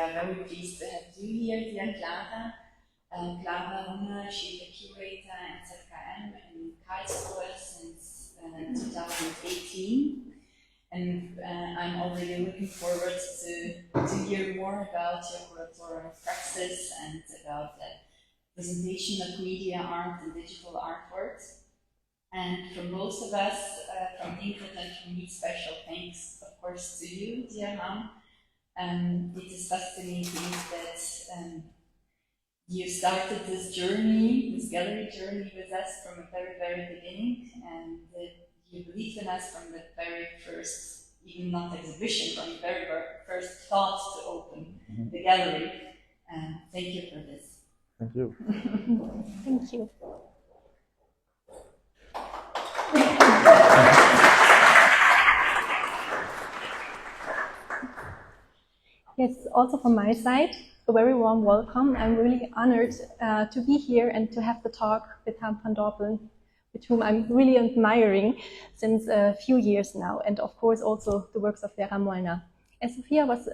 are very pleased to have you here, dear Clara. Clara Runge, she's the curator at Zentrum in Karlsruhe since 2018. And I'm already looking forward to hear more about your curatorial praxis and about the presentation of media art and digital artworks. And from both of us, from Ingrid and from me, special thanks, of course, to you, dear Ham. It is fascinating that you started this journey, this gallery journey with us from the very, very beginning, and that you believed in us from the very first, even not exhibition, from the very first thought to open the gallery. Thank you for this. Thank you. Thank you. Yes, also from my side, a very warm welcome. I'm really honored to be here and to have the talk with Herrn van Dorpel, with whom I'm really admiring since a few years now, and of course also the works of Vera Molnar. As Sophia was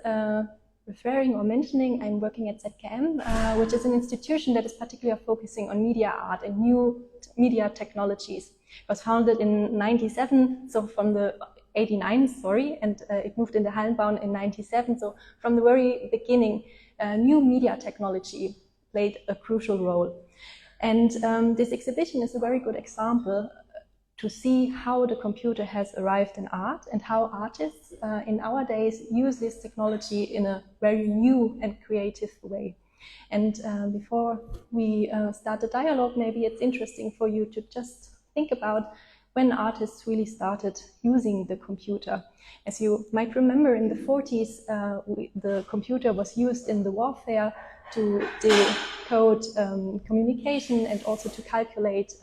referring or mentioning, I'm working at ZKM, which is an institution that is particularly focusing on media art and new media technologies. It was founded in 97, so from the 89, sorry, and it moved in the Hallenbauen in 97. So from the very beginning, new media technology played a crucial role. And this exhibition is a very good example to see how the computer has arrived in art and how artists in our days use this technology in a very new and creative way. And before we start the dialogue, maybe it's interesting for you to just think about when artists really started using the computer. As you might remember, in the 40s, the computer was used in the warfare to decode communication and also to calculate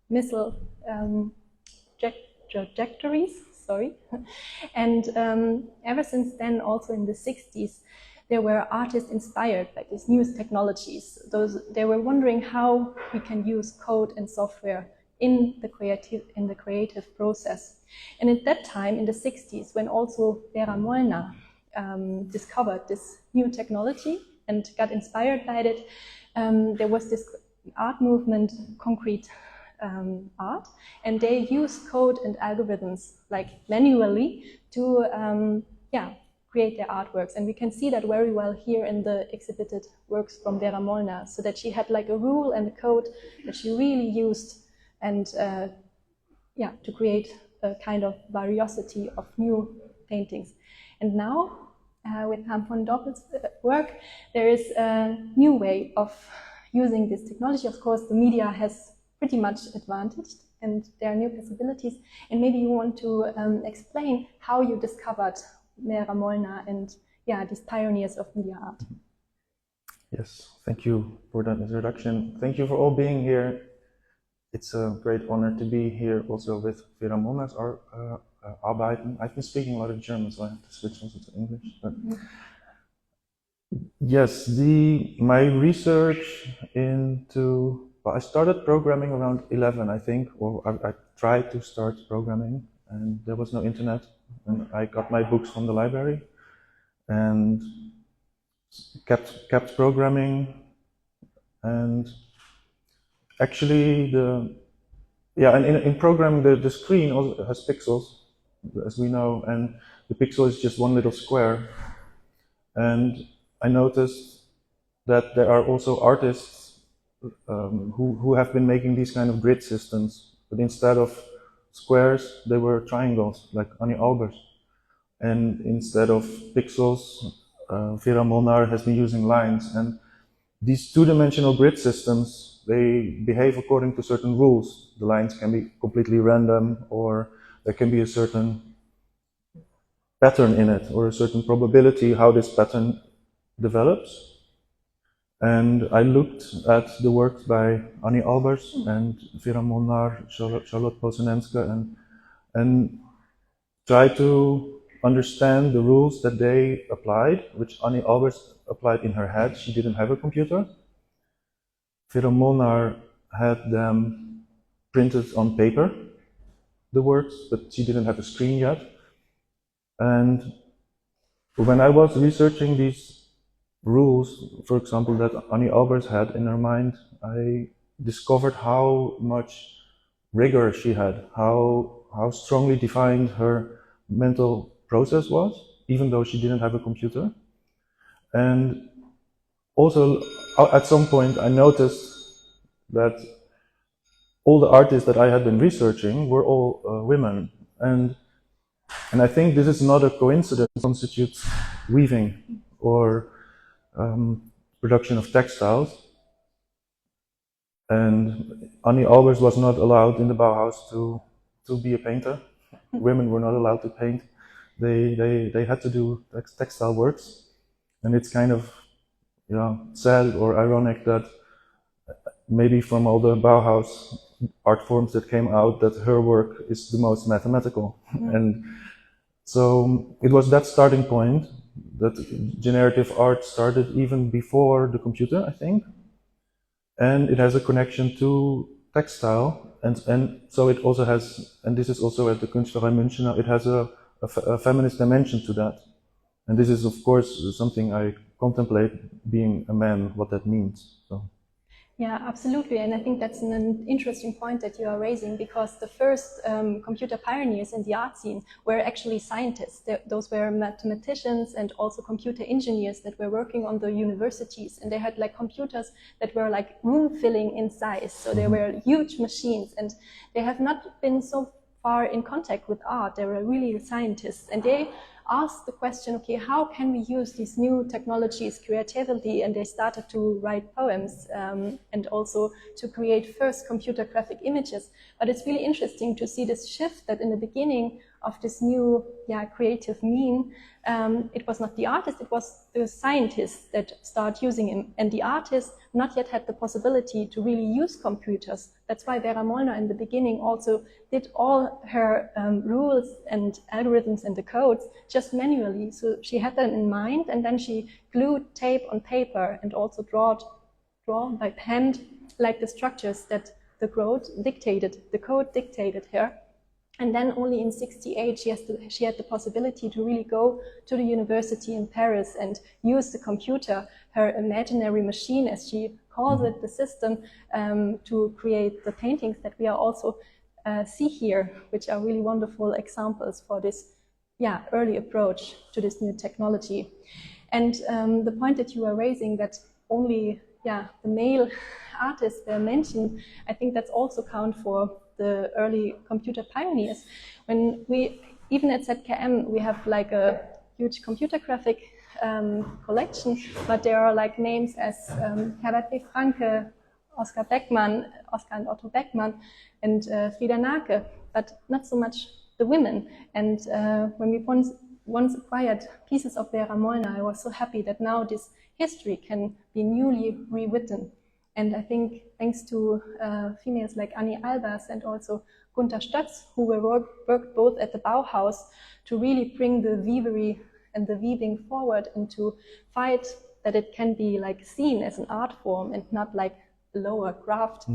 missile trajectories, sorry. And ever since then, also in the 60s, there were artists inspired by these new technologies. They were wondering how we can use code and software in the creative process. And at that time, in the 60s, when also Vera Molnar discovered this new technology and got inspired by it, there was this art movement, concrete art, and they used code and algorithms, like manually, to create their artworks. And we can see that very well here in the exhibited works from Vera Molnar, so that she had like a rule and a code that she really used and to create a kind of variety of new paintings. And now, with Herrn van Dorpel's work, there is a new way of using this technology. Of course, the media has pretty much advantaged, and there are new possibilities. And maybe you want to explain how you discovered Vera Molnar and these pioneers of media art. Yes, thank you for that introduction. Thank you for all being here. It's a great honor to be here also with Vera Molnar's Arbeiten. I've been speaking a lot of German, so I have to switch also to English. But yes, my research into, well, I started programming around 11, I think, or I tried to start programming, and there was no internet, and I got my books from the library and kept programming. And actually, in programming, the screen also has pixels, as we know, and the pixel is just one little square. And I noticed that there are also artists who have been making these kind of grid systems, but instead of squares, they were triangles, like Annie Albers. And instead of pixels, Vera Molnar has been using lines. And these two-dimensional grid systems, they behave according to certain rules. The lines can be completely random, or there can be a certain pattern in it, or a certain probability how this pattern develops. And I looked at the works by Annie Albers and Vera Molnar, Charlotte Posenenska, and tried to understand the rules that they applied, which Annie Albers applied in her head. She didn't have a computer. Vera Molnar had them printed on paper, the works, but she didn't have a screen yet. And when I was researching these rules, for example, that Annie Albers had in her mind, I discovered how much rigor she had, how strongly defined her mental process was, even though she didn't have a computer. And also, at some point, I noticed that all the artists that I had been researching were all women. And I think this is not a coincidence. It constitutes weaving or production of textiles. And Annie Albers was not allowed in the Bauhaus to be a painter. Women were not allowed to paint. They had to do textile works. And it's kind of sad or ironic that maybe from all the Bauhaus art forms that came out, that her work is the most mathematical. And so it was that starting point that generative art started even before the computer, I think. And it has a connection to textile, and so it also has, and this is also at the Kunstverein München, it has a feminist dimension to that. And this is, of course, something I contemplate, being a man, what that means. So. Yeah, absolutely. And I think that's an interesting point that you are raising, because the first computer pioneers in the art scene were actually scientists. Those were mathematicians and also computer engineers that were working on the universities. And they had like computers that were like room filling in size. So they were huge machines, and they have not been so far in contact with art. They were really scientists, and they asked the question, okay, how can we use these new technologies creatively? And they started to write poems and also to create first computer graphic images. But it's really interesting to see this shift, that in the beginning of this new creative mean, it was not the artist, it was the scientists that start using him. And the artist not yet had the possibility to really use computers. That's why Vera Molnar in the beginning also did all her rules and algorithms and the codes just manually. So she had them in mind, and then she glued tape on paper and also draw by hand, like the structures that the code dictated her. And then only in '68 she had the possibility to really go to the university in Paris and use the computer, her imaginary machine, as she calls it, the system, to create the paintings that we are also see here, which are really wonderful examples for this early approach to this new technology. And the point that you are raising, that only the male artists were mentioned, I think that's also count for the early computer pioneers. When we, even at ZKM, we have like a huge computer graphic collection, but there are like names as Herbert B. Franke, Oskar and Otto Beckmann, and Frida Nake, but not so much the women. And when we once acquired pieces of Vera Molnar, I was so happy that now this history can be newly rewritten. And I think thanks to females like Annie Albers and also Gunther Stötz, who worked both at the Bauhaus to really bring the weavery and the weaving forward, and to fight that it can be like seen as an art form and not like a lower craft,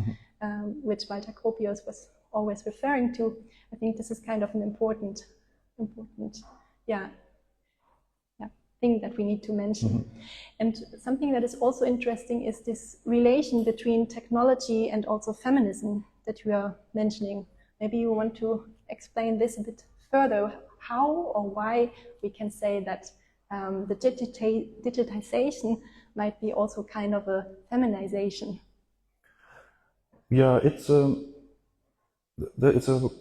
which Walter Gropius was always referring to. I think this is kind of an important thing that we need to mention. And something that is also interesting is this relation between technology and also feminism that we are mentioning. Maybe you want to explain this a bit further, how or why we can say that the digitization might be also kind of a feminization. Yeah, it's a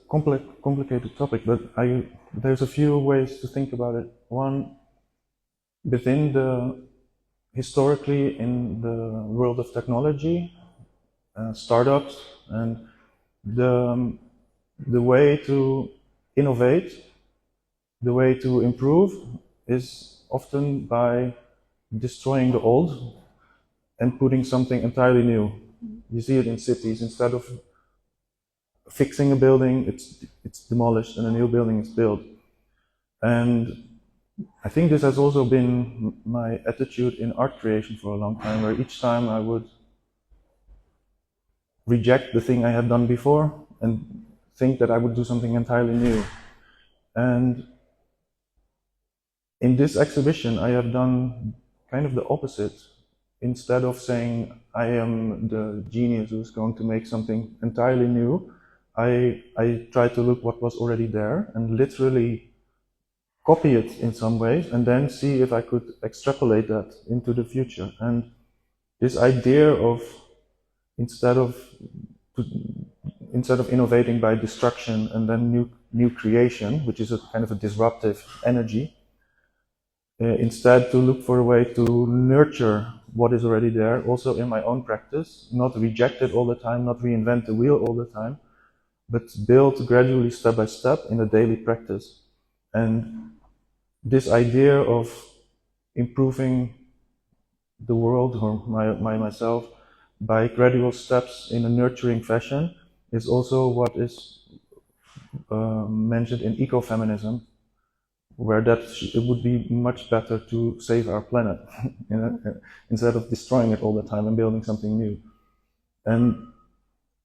complicated topic, but there's a few ways to think about it. One, historically in the world of technology, startups, and the way to innovate, the way to improve is often by destroying the old and putting something entirely new. You see it in cities. Instead of fixing a building, it's demolished and a new building is built. And I think this has also been my attitude in art creation for a long time, where each time I would reject the thing I had done before and think that I would do something entirely new. And in this exhibition, I have done kind of the opposite. Instead of saying I am the genius who's going to make something entirely new, I tried to look what was already there and literally copy it in some ways, and then see if I could extrapolate that into the future. And this idea of instead of innovating by destruction and then new creation, which is a kind of a disruptive energy, instead to look for a way to nurture what is already there, also in my own practice, not reject it all the time, not reinvent the wheel all the time, but build gradually step by step in a daily practice. And this idea of improving the world or myself by gradual steps in a nurturing fashion is also what is mentioned in ecofeminism, where it would be much better to save our planet instead of destroying it all the time and building something new. And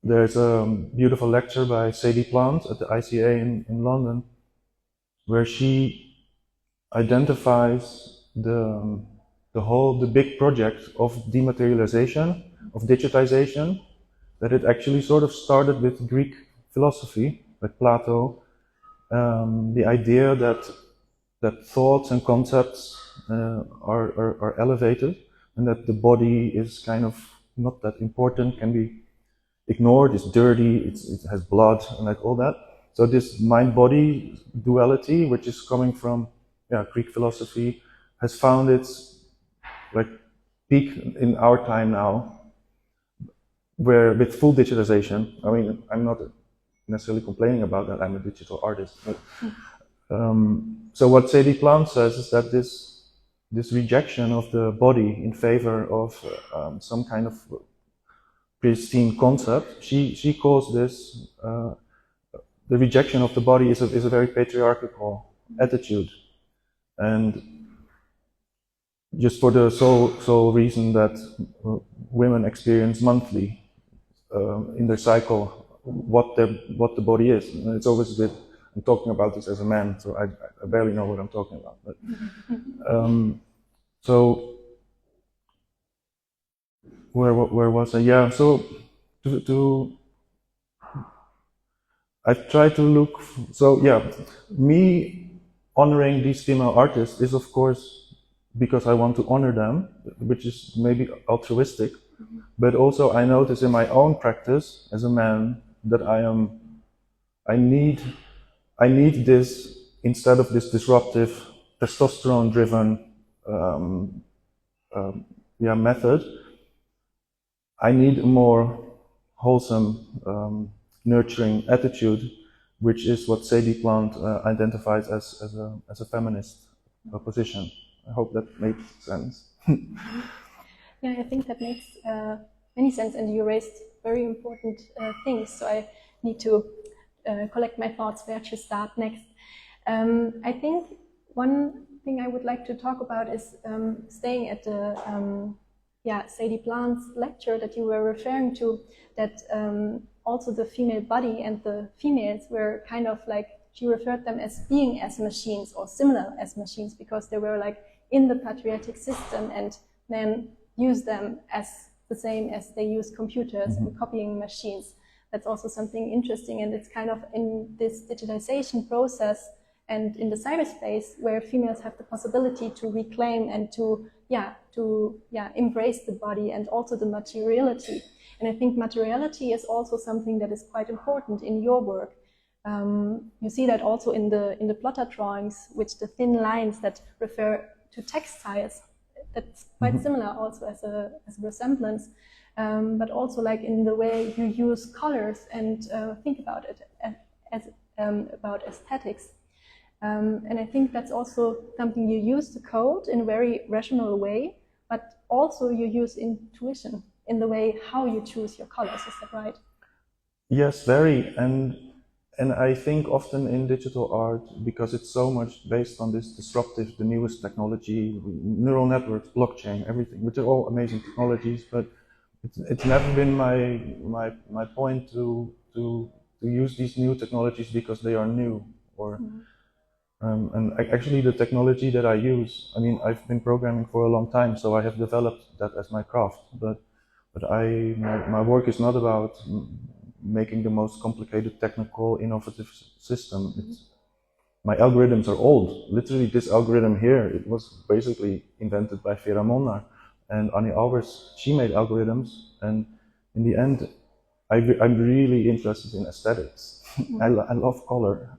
there's a beautiful lecture by Sadie Plant at the ICA in London, where she identifies the big project of dematerialization, of digitization, that it actually sort of started with Greek philosophy, like Plato, the idea that thoughts and concepts are elevated, and that the body is kind of not that important, can be ignored, it's dirty, it has blood, and like all that. So this mind-body duality, which is coming from Greek philosophy, has found its peak in our time now, where with full digitization, I mean, I'm not necessarily complaining about that, I'm a digital artist, but so what Sadie Plant says is that this rejection of the body in favor of some kind of pristine concept, she calls this the rejection of the body is a very patriarchal attitude, and just for the sole reason that women experience monthly in their cycle what the body is. And it's always a bit. I'm talking about this as a man, so I barely know what I'm talking about. But, so where was I? Yeah. So I've tried to look. So yeah, me honoring these female artists is of course because I want to honor them, which is maybe altruistic, but also I notice in my own practice as a man that I need this, instead of this disruptive, testosterone-driven method, I need a more wholesome, nurturing attitude, which is what Sadie Plant identifies as a feminist position. I hope that makes sense. Yeah, I think that makes many sense, and you raised very important things, so I need to collect my thoughts where to start next. I think one thing I would like to talk about is staying at the Sadie Plant's lecture that you were referring to, that also the female body and the females were kind of like, she referred them as being as machines or similar as machines, because they were like in the patriarchic system and then use them as the same as they use computers and copying machines. That's also something interesting, and it's kind of in this digitization process and in the cyberspace where females have the possibility to reclaim and to embrace the body and also the materiality. And I think materiality is also something that is quite important in your work. You see that also in the plotter drawings, which the thin lines that refer to textiles. That's quite similar also as a resemblance. But also like in the way you use colors and think about it as about aesthetics. And I think that's also something you use the code in a very rational way, but also you use intuition in the way how you choose your colors. Is that right? Yes, very. And I think often in digital art, because it's so much based on this disruptive, the newest technology, neural networks, blockchain, everything, which are all amazing technologies, but it's never been my point to use these new technologies because they are new, or Actually, the technology that I use, I mean, I've been programming for a long time, so I have developed that as my craft. But my work is not about making the most complicated, technical, innovative system. My algorithms are old. Literally, this algorithm here, it was basically invented by Vera Molnar. And Annie Albers, she made algorithms. And in the end, I'm really interested in aesthetics. I love color.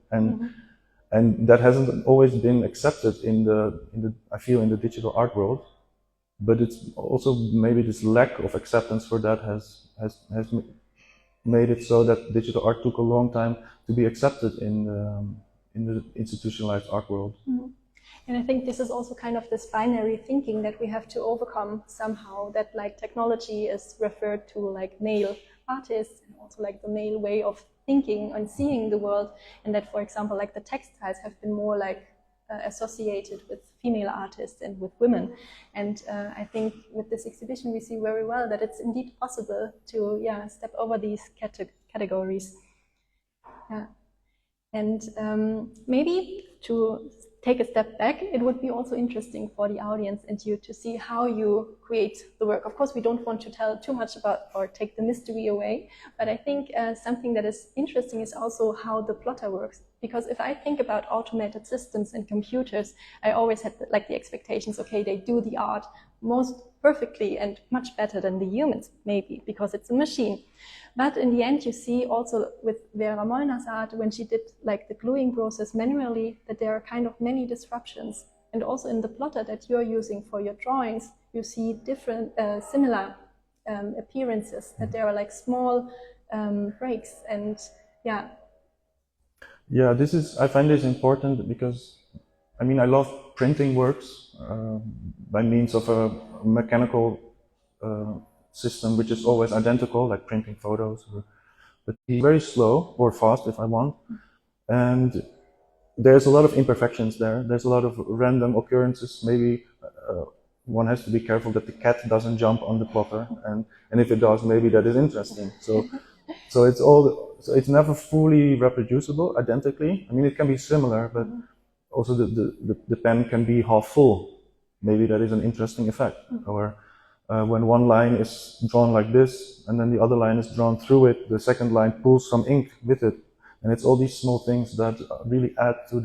And that hasn't always been accepted in the I feel in the digital art world, but it's also maybe this lack of acceptance for that has made it so that digital art took a long time to be accepted in the institutionalized art world. And I think this is also kind of this binary thinking that we have to overcome somehow, that like technology is referred to like male artists and also like the male way of thinking and seeing the world, and that, for example, like the textiles have been more like associated with female artists and with women. And I think with this exhibition we see very well that it's indeed possible to step over these categories. Yeah. And maybe to take a step back, it would be also interesting for the audience and you to see how you create the work. Of course, we don't want to tell too much about or take the mystery away, but I think something that is interesting is also how the plotter works. Because if I think about automated systems and computers, I always had like the expectations, okay, they do the art most perfectly and much better than the humans, maybe, because it's a machine. But in the end, you see also with Vera Molnar's art, when she did like the gluing process manually, that there are kind of many disruptions. And also in the plotter that you're using for your drawings, you see different, similar appearances, that there are like small breaks. And yeah. Yeah, I find this important because, I mean, I love printing works by means of a mechanical system which is always identical, like printing photos, but very slow or fast if I want. And there's a lot of imperfections there. There's a lot of random occurrences. Maybe one has to be careful that the cat doesn't jump on the plotter, and if it does, maybe that is interesting. So it's never fully reproducible identically. I mean, it can be similar, but also the pen can be half full. Maybe that is an interesting effect. Or when one line is drawn like this, and then the other line is drawn through it, the second line pulls some ink with it. And it's all these small things that really add to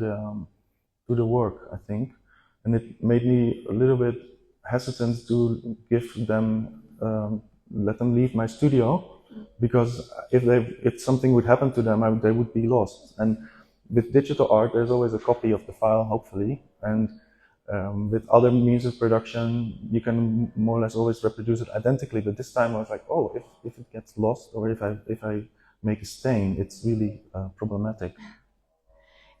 the work, I think. And it made me a little bit hesitant to let them leave my studio, because if something would happen to them, they would be lost. And with digital art, there's always a copy of the file, hopefully. And with other means of production, you can more or less always reproduce it identically. But this time I was like, oh, if it gets lost, or if I make a stain, it's really problematic.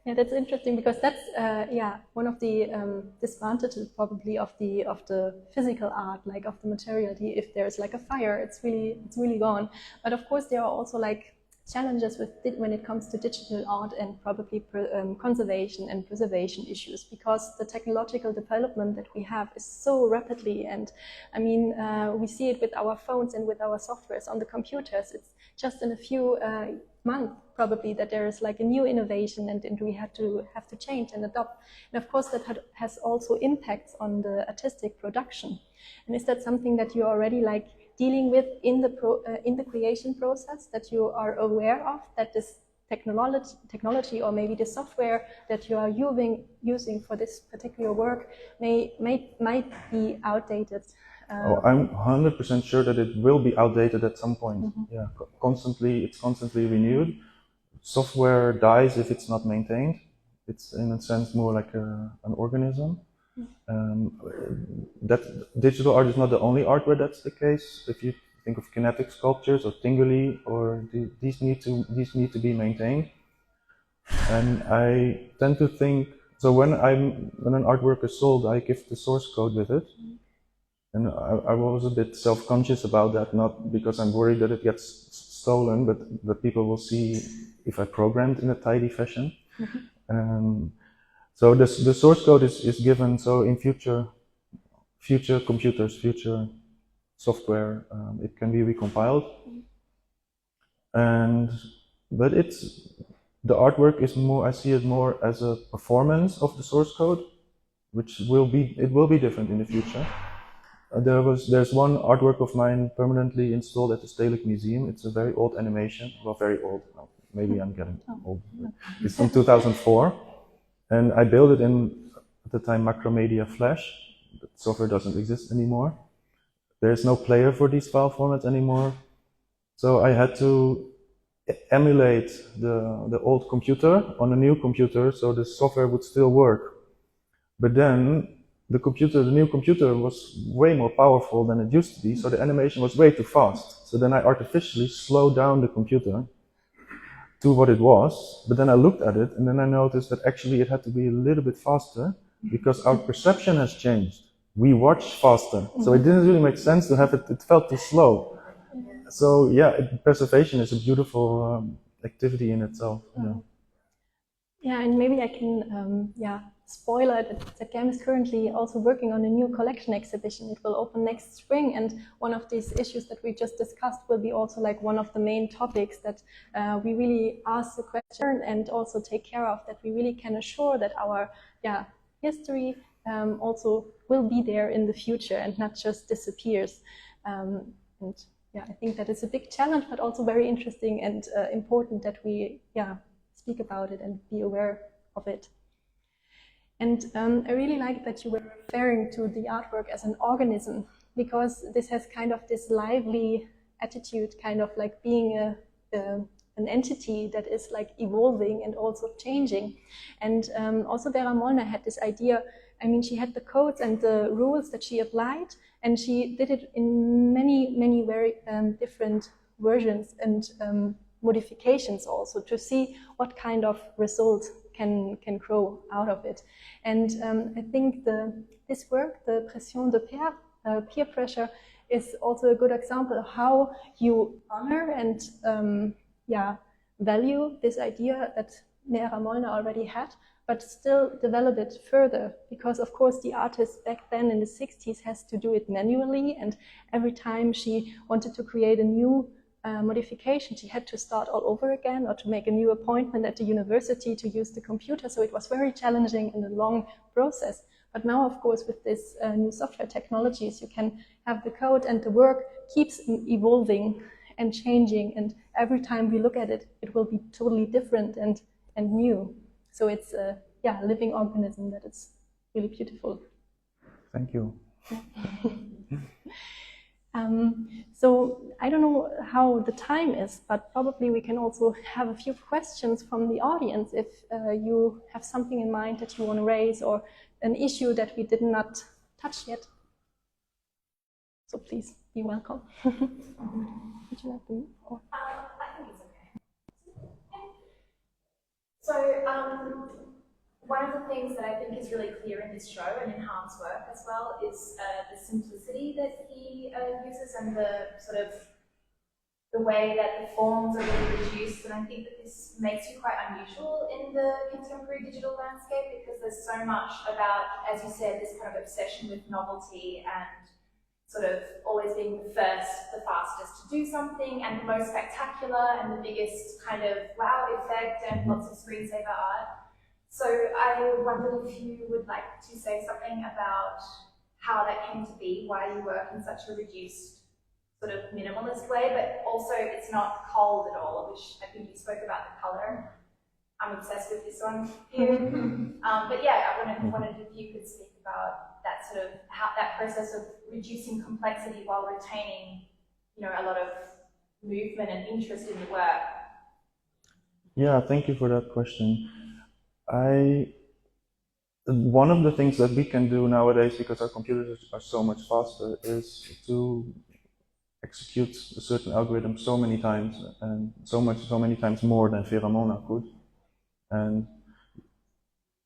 Yeah, that's interesting, because that's one of the disadvantages probably of the physical art, like of the materiality. If there's like a fire, it's really gone. But of course, there are also like challenges when it comes to digital art and probably conservation and preservation issues, because the technological development that we have is so rapidly. And I mean, we see it with our phones and with our softwares on the computers. It's just in a few months probably that there is like a new innovation, and we have to change and adopt. And of course, that has also impacts on the artistic production. And is that something that you already like dealing with in the creation process, that you are aware of, that this technology or maybe the software that you are using for this particular work might be outdated? I'm 100% sure that it will be outdated at some point. Yeah, it's constantly renewed. Software dies if it's not maintained. It's in a sense more like an organism. That digital art is not the only art where that's the case. If you think of kinetic sculptures or tinguli, these need to be maintained. And I tend to think, so when an artwork is sold, I give the source code with it. And I was a bit self-conscious about that, not because I'm worried that it gets stolen, but that people will see if I programmed in a tidy fashion. So the source code is given, so in future computers, future software, it can be recompiled. But the artwork is more, I see it more as a performance of the source code, which will be different in the future. There's one artwork of mine permanently installed at the Stedelijk Museum. It's a very old animation, well, very old. Maybe I'm getting old. It's from 2004, and I built it in, at the time, Macromedia Flash. The software doesn't exist anymore. There's no player for these file formats anymore, so I had to emulate the old computer on a new computer, so the software would still work. But then the new computer was way more powerful than it used to be, so the animation was way too fast. So then I artificially slowed down the computer to what it was, but then I looked at it and then I noticed that actually it had to be a little bit faster because our perception has changed. We watch faster, so it didn't really make sense to have it felt too slow. So yeah, preservation is a beautiful activity in itself. Yeah, and maybe I can spoiler it. Zentrum is currently also working on a new collection exhibition. It will open next spring, and one of these issues that we just discussed will be also like one of the main topics that we really ask the question and also take care of, that we really can assure that our history also will be there in the future and not just disappears. And I think that is a big challenge, but also very interesting and important that we speak about it and be aware of it. And I really like that you were referring to the artwork as an organism, because this has kind of this lively attitude, kind of like being an entity that is like evolving and also changing. And also Vera Molnar had this idea. I mean, she had the codes and the rules that she applied, and she did it in many very different versions and modifications also, to see what kind of results can grow out of it. And I think this work, the pression de pair, peer pressure, is also a good example of how you honor and value this idea that Vera Molnar already had, but still develop it further, because of course the artist back then in the 60s has to do it manually, and every time she wanted to create a new modification, she had to start all over again, or to make a new appointment at the university to use the computer. So it was very challenging and a long process. But now, of course, with this new software technologies, you can have the code, and the work keeps evolving and changing. And every time we look at it, it will be totally different and new. So it's a living organism that is really beautiful. Thank you. So I don't know how the time is, but probably we can also have a few questions from the audience if you have something in mind that you want to raise, or an issue that we did not touch yet. So please be welcome. Would you like to? I think it's okay. So one of the things that I think is really clear in this show and in Harm's work as well is the simplicity that he uses, and the sort of the way that the forms are really reduced. And I think that this makes you quite unusual in the contemporary digital landscape, because there's so much about, as you said, this kind of obsession with novelty and sort of always being the first, the fastest to do something, and the most spectacular and the biggest kind of wow effect, and lots of screensaver art. So I wondered if you would like to say something about how that came to be, why you work in such a reduced, sort of minimalist way, but also it's not cold at all, which I think you spoke about the colour. I'm obsessed with this one here. But yeah, I wondered if you could speak about that sort of, how that process of reducing complexity while retaining, a lot of movement and interest in the work. Yeah, thank you for that question. One of the things that we can do nowadays, because our computers are so much faster, is to execute a certain algorithm so many times, and so many times more than Vera Molnar could. And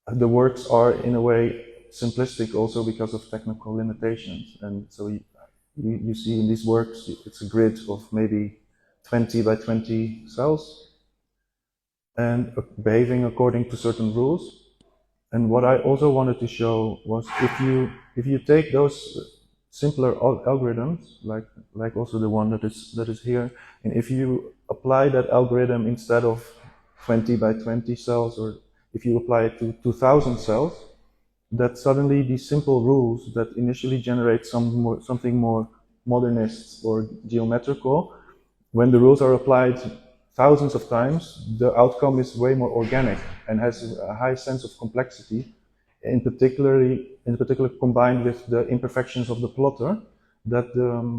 the works are in a way simplistic also because of technical limitations. And so you see in these works, it's a grid of maybe 20 by 20 cells, and behaving according to certain rules. And what I also wanted to show was, if you take those simpler algorithms, like also the one that is here, and if you apply that algorithm instead of 20 by 20 cells, or if you apply it to 2000 cells, that suddenly these simple rules that initially generate something more modernist or geometrical, when the rules are applied thousands of times, the outcome is way more organic and has a high sense of complexity, in particular combined with the imperfections of the plotter, that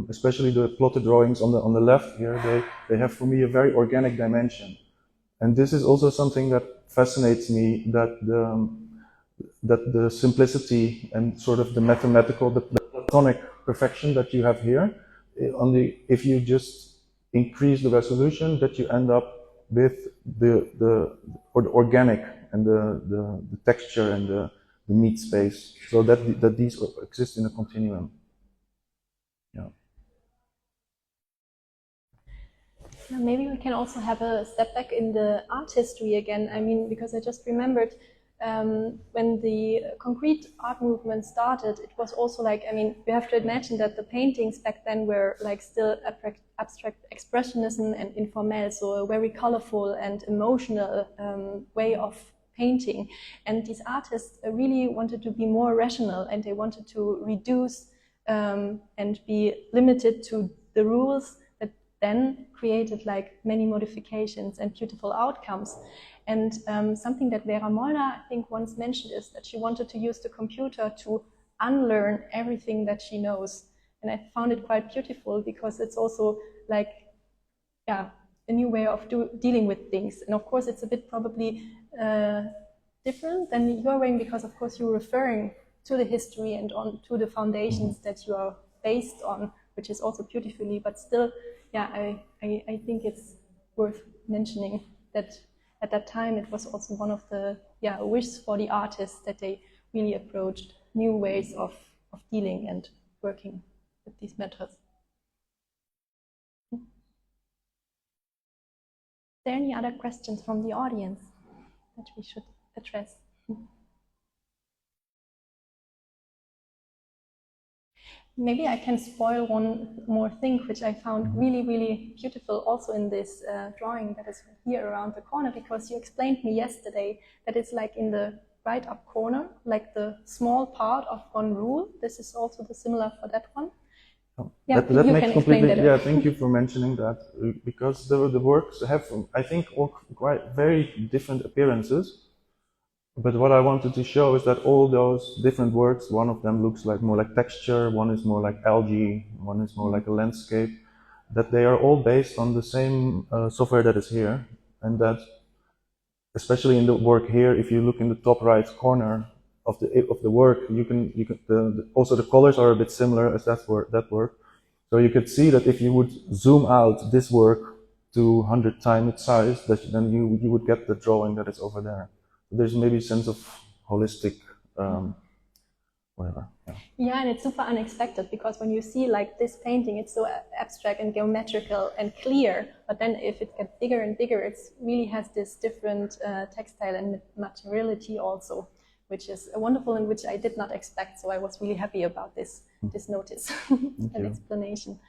especially the plotter drawings on the left here, they have for me a very organic dimension. And this is also something that fascinates me, that the simplicity and sort of the mathematical, the platonic perfection that you have here, if you just increase the resolution, that you end up with the organic and the texture and the meat space, so that these exist in a continuum. Yeah. Maybe we can also have a step back in the art history again. I mean, because I just remembered when the concrete art movement started, it was also like, I mean, you have to imagine that the paintings back then were like still abstract expressionism and informal, so a very colorful and emotional way of painting. And these artists really wanted to be more rational, and they wanted to reduce and be limited to the rules that then created like many modifications and beautiful outcomes. And something that Vera Molnar, I think, once mentioned is that she wanted to use the computer to unlearn everything that she knows. And I found it quite beautiful, because it's also like, yeah, a new way of dealing with things. And of course, it's a bit probably different than your way, because of course you're referring to the history and to the foundations that you are based on, which is also beautifully, but still, yeah, I think it's worth mentioning that at that time it was also one of the wishes for the artists, that they really approached new ways of dealing and working with these methods. Are there any other questions from the audience that we should address? Maybe I can spoil one more thing, which I found really, really beautiful also in this drawing that is here around the corner, because you explained me yesterday that it's like in the right up corner, like the small part of one rule. This is also the similar for that one. Yeah, that makes completely. Yeah, thank you for mentioning that, because the works have, I think, quite very different appearances. But what I wanted to show is that all those different works, one of them looks like more like texture, one is more like algae, one is more like a landscape, that they are all based on the same software that is here, and that, especially in the work here, if you look in the top right corner of the work, you can also the colors are a bit similar as that work. So you could see that if you would zoom out this work to 100 times its size, then you would get the drawing that is over there. There's maybe a sense of holistic, whatever. Yeah, and it's super unexpected, because when you see like this painting, it's so abstract and geometrical and clear, but then if it gets bigger and bigger, it really has this different textile and materiality also, which is wonderful and which I did not expect. So I was really happy about this notice and explanation.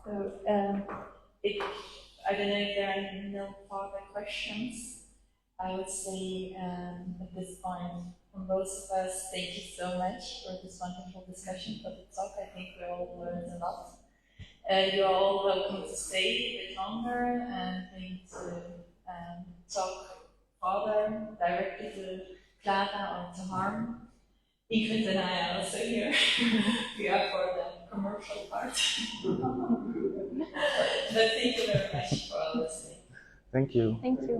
So, I don't know if there are no further questions. I would say at this point, from both of us, thank you so much for this wonderful discussion, for the talk. I think we all learned a lot. You're all welcome to stay a bit longer and maybe to talk further directly to Clara or to Harm. Even and I are also here. We are for the commercial part. But thank you very much for listening. Thank you. Thank you.